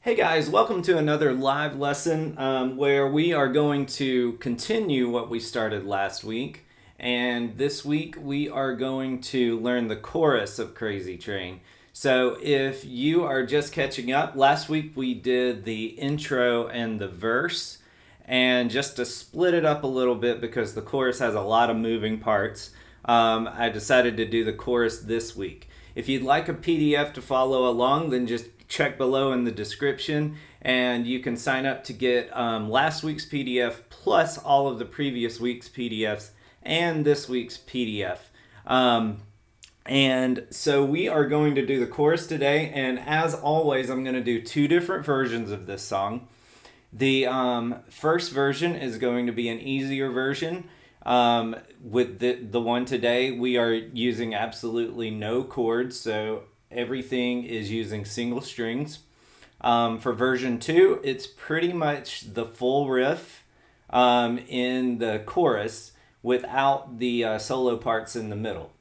Hey guys, welcome to another live lesson where we are going to continue what we started last week. And this week we are going to learn the chorus of Crazy Train. So if you are just catching up, last week we did the intro and the verse. And just to split it up a little bit because the chorus has a lot of moving parts, I decided to do the chorus this week. If you'd like a PDF to follow along, then just check below in the description and you can sign up to get last week's PDF plus all of the previous week's PDFs and this week's PDF. And so we are going to do the chorus today, and as always I'm going to do two different versions of this song. The first version is going to be an easier version. With the one today, we are using absolutely no chords, so everything is using single strings. For version 2, it's pretty much the full riff in the chorus without the solo parts in the middle.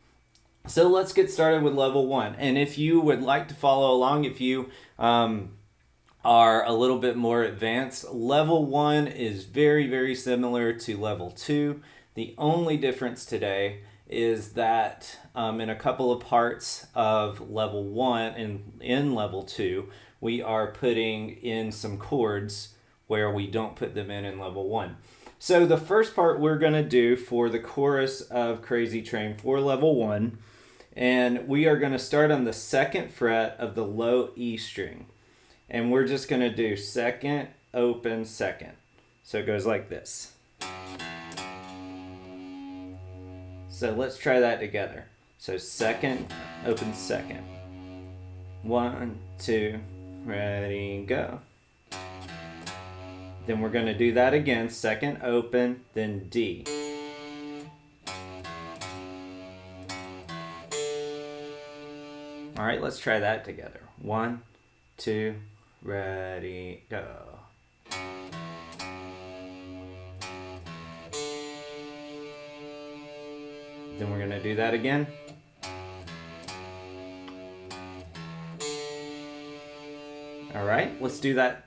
So let's get started with level 1. And if you would like to follow along, if you are a little bit more advanced, level 1 is very, very similar to level 2. The only difference today is that in a couple of parts of level 1 and in level 2, we are putting in some chords where we don't put them in level 1. So the first part we're going to do for the chorus of Crazy Train for level 1, and we are going to start on the 2nd fret of the low E string. And we're just going to do 2nd, open, 2nd. So it goes like this. So let's try that together. So 2nd, open, 2nd. 1, 2, ready, go. Then we're going to do that again. 2nd, open, then D. All right, let's try that together. 1, 2, ready, go. Then we're going to do that again. All right, let's do that.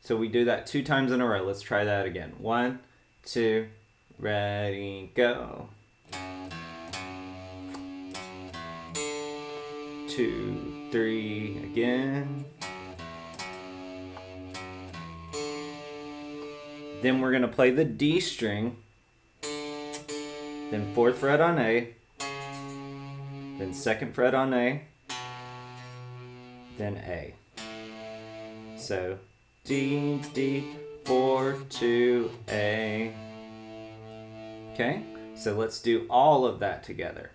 So we do that 2 times in a row. Let's try that again. 1, 2, ready, go. 2, 3, again. Then we're going to play the D string. Then 4th fret on A. Then 2nd fret on A. Then A. So D, D, 4, 2, A. Okay, so let's do all of that together.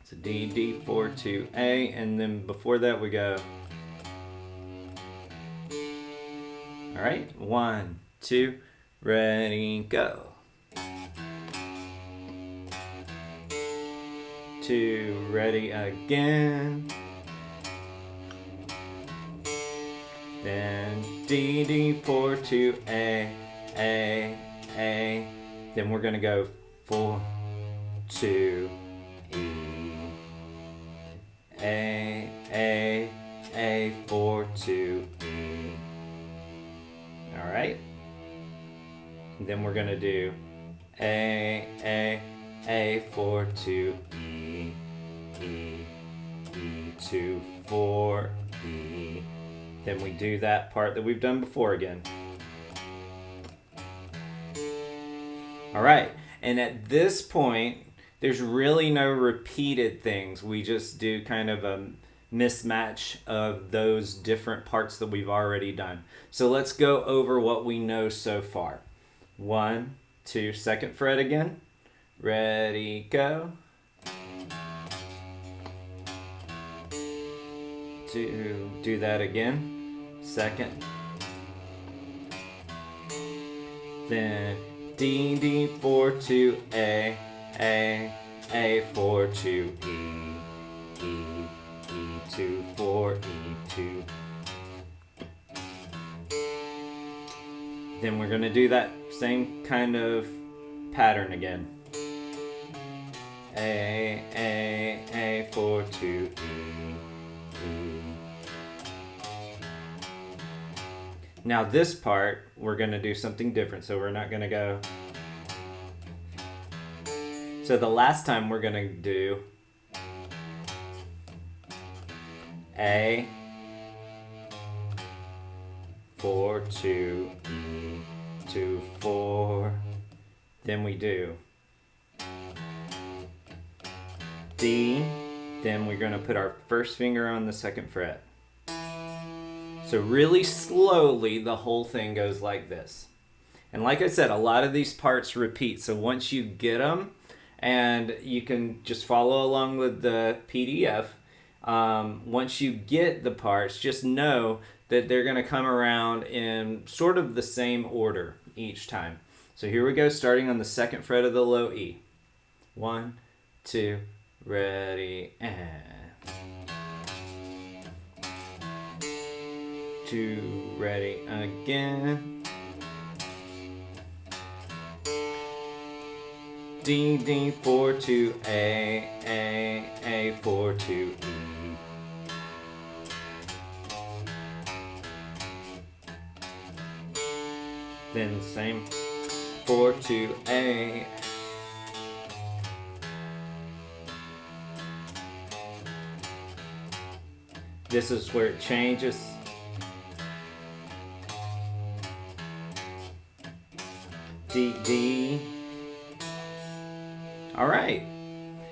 So D, D, 4, 2, A, and then before that we go. All right, 1, 2, ready, go. 2, ready, again. Then D, D, 4, 2, A, A, A. Then we're gonna go 4, 2, E. A, A, A, 4, 2, E. All right. And then we're gonna do A, 4, 2, E, E, E, 2, 4, E. Then we do that part that we've done before again. All right, and at this point, there's really no repeated things. We just do kind of a mismatch of those different parts that we've already done. So let's go over what we know so far. 1, 2, 2nd fret again. Ready, go. 2, do that again. 2nd. Then D, D, 4, 2, A, 4, 2, E, E, 2, 4, E, 2. Then we're going to do that same kind of pattern again. A, 4, 2, E, E. Now this part, we're going to do something different. So we're not going to go. So the last time we're going to do A, 4, 2, E, 2, 4. Then we do D. Then we're going to put our first finger on the second fret. So really slowly, the whole thing goes like this. And like I said, a lot of these parts repeat. So once you get them, and you can just follow along with the PDF, once you get the parts, just know that they're going to come around in sort of the same order each time. So here we go, starting on the second fret of the low E. 1, 2, ready, and 2, ready again. D, D, 4, 2, A, 4, 2, E. Then same, 4, 2, A. This is where it changes. D, D. All right,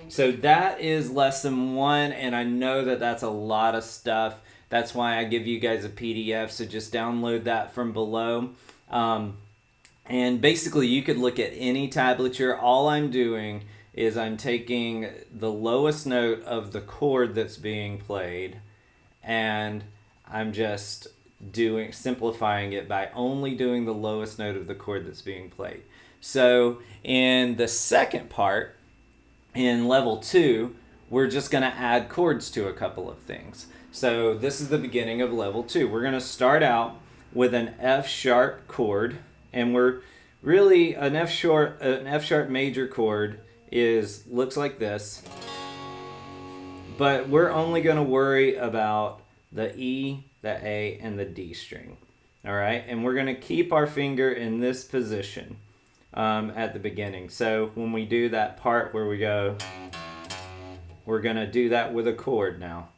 so that is lesson 1, and I know that that's a lot of stuff. That's why I give you guys a PDF, so just download that from below. And basically, you could look at any tablature. All I'm doing is I'm taking the lowest note of the chord that's being played, and I'm just simplifying it by only doing the lowest note of the chord that's being played. So in the second part, in level 2, we're just going to add chords to a couple of things. So this is the beginning of level 2. We're going to start out with an F sharp chord, and we're really an F sharp major chord looks like this. But we're only going to worry about the E, the A, and the D string. All right, and we're going to keep our finger in this position at the beginning. So when we do that part where we go, we're going to do that with a chord now.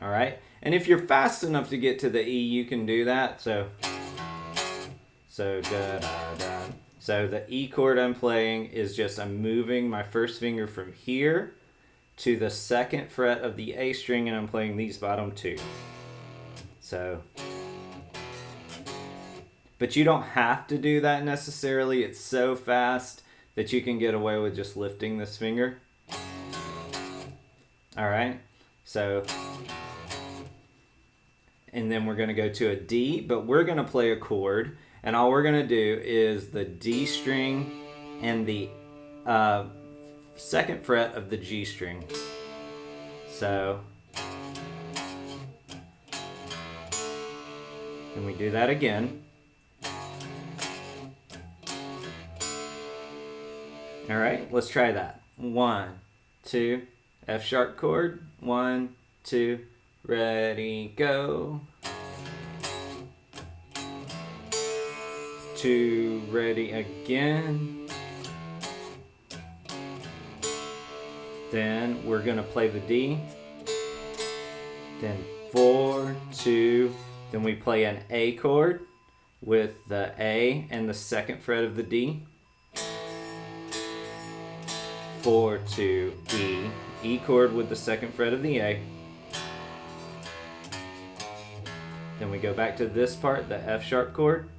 All right, and if you're fast enough to get to the E, you can do that. So da da da. So the E chord I'm playing is just I'm moving my first finger from here to the second fret of the A string, and I'm playing these bottom 2. So, but you don't have to do that necessarily. It's so fast that you can get away with just lifting this finger. All right, so, and then we're going to go to a D, but we're going to play a chord, and all we're going to do is the D string and the second fret of the G string. So, and we do that again. All right, let's try that. 1, 2, F sharp chord. 1, 2, ready, go. 2, ready again. Then we're going to play the D. Then 4, 2, then we play an A chord with the A and the second fret of the D. 4, 2, E. E chord with the second fret of the A. Then we go back to this part, the F sharp chord.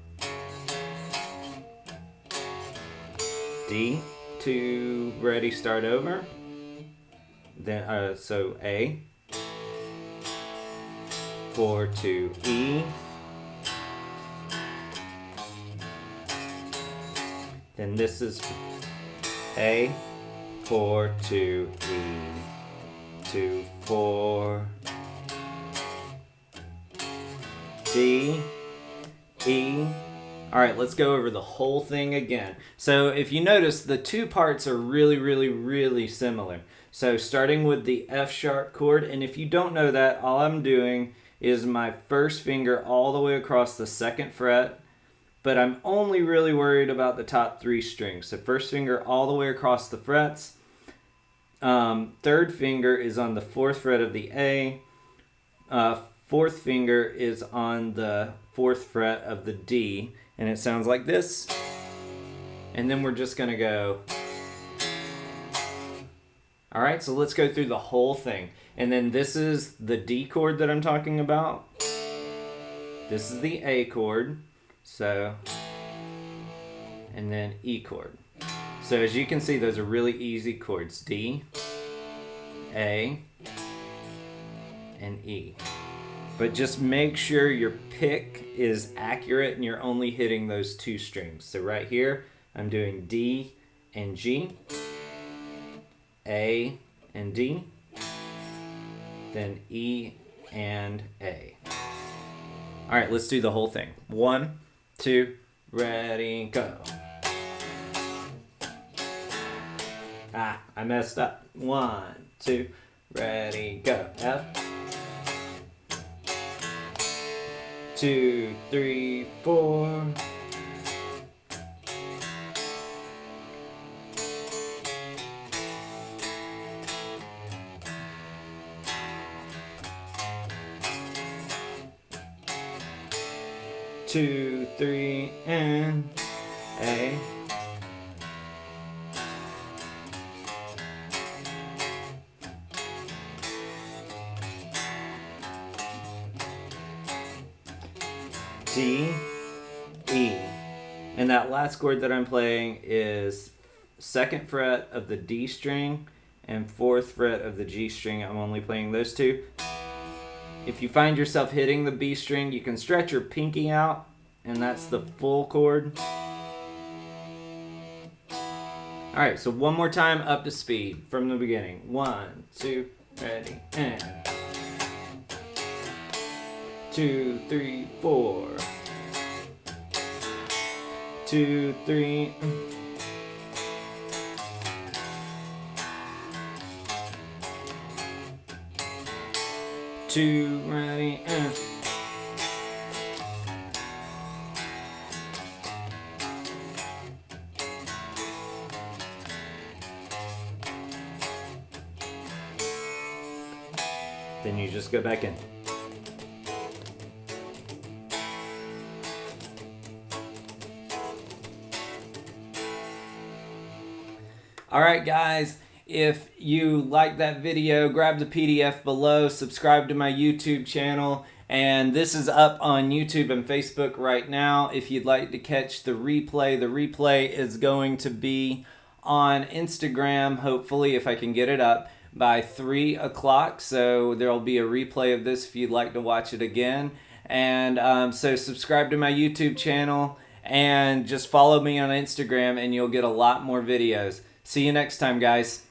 D, 2, ready, start over. Then so A. 4, 2, E. Then this is A. 4, 2, E. 2, 4. D, E. All right, let's go over the whole thing again. So if you notice, the two parts are really, really, really similar. So starting with the F sharp chord, and if you don't know that, all I'm doing is my first finger all the way across the second fret, but I'm only really worried about the top 3 strings. So first finger all the way across the frets. Third finger is on the 4th fret of the A. Fourth finger is on the 4th fret of the D, and it sounds like this. And then we're just gonna go. All right, so let's go through the whole thing. And then this is the D chord that I'm talking about. This is the A chord. So, and then E chord. So as you can see, those are really easy chords. D, A, and E. But just make sure your pick is accurate and you're only hitting those 2 strings. So right here, I'm doing D and G, A and D, then E and A. All right, let's do the whole thing. 1, 2, ready, go. I messed up. 1, 2, ready, go. F. 2, 3, 4. Two, 3, and A. D, E. And that last chord that I'm playing is 2nd fret of the D string and 4th fret of the G string. I'm only playing those 2. If you find yourself hitting the B string, you can stretch your pinky out, and that's the full chord. All right, so one more time up to speed from the beginning. 1, 2, ready, and 2, 3, 4. 2, 3. 2, ready, and then you just go back in. All right, guys. If you like that video, grab the PDF below, subscribe to my YouTube channel, and this is up on YouTube and Facebook right now. If you'd like to catch the replay is going to be on Instagram, hopefully, if I can get it up, by 3 o'clock. So there'll be a replay of this if you'd like to watch it again. And so subscribe to my YouTube channel and just follow me on Instagram and you'll get a lot more videos. See you next time, guys.